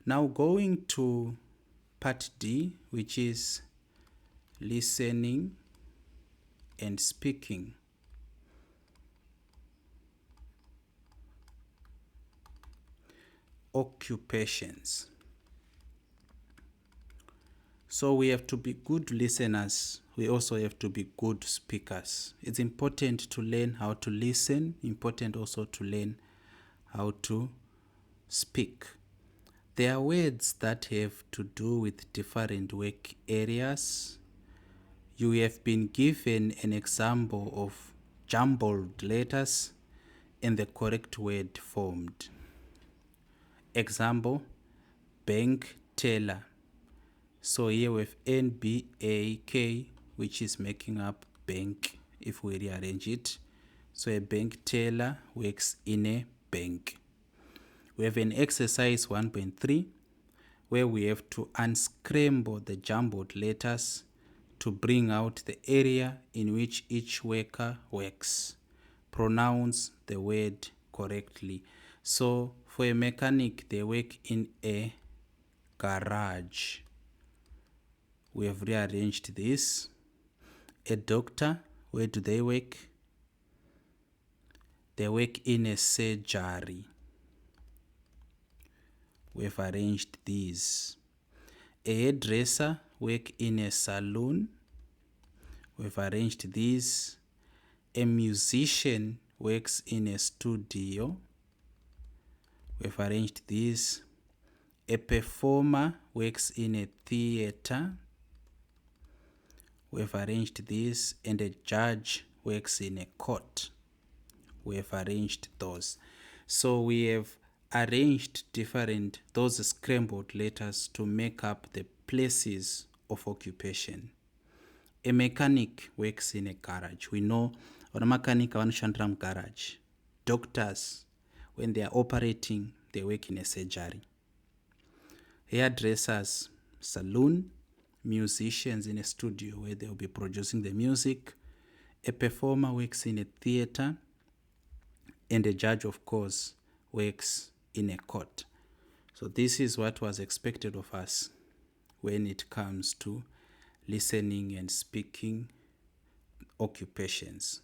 Now going to part D, which is listening and speaking. Occupations. So we have to be good listeners. We also have to be good speakers. It's important to learn how to listen, important also to learn how to speak. There are words that have to do with different work areas. You have been given an example of jumbled letters and the correct word formed. Example, bank teller. So here we have NBAK, which is making up bank if we rearrange it. So a bank teller works in a bank. We have an exercise 1.3 where we have to unscramble the jumbled letters to bring out the area in which each worker works. Pronounce the word correctly. So for a mechanic, they work in a garage. We have rearranged this. A doctor, where do they work? They work in a surgery. We have arranged these. A hairdresser work in a salon. We have arranged these. A musician works in a studio. We have arranged these. A performer works in a theater. We have arranged this. And a judge works in a court. We have arranged those. So we have arranged those scrambled letters to make up the places of occupation. A mechanic works in a garage. We know a mechanic vanoshandira mugarage. Doctors, when they are operating, they work in a surgery. Hairdressers, saloon. Musicians in a studio where they will be producing the music. A performer works in a theater. And a judge, of course, works in a court. So this is what was expected of us when it comes to listening and speaking occupations.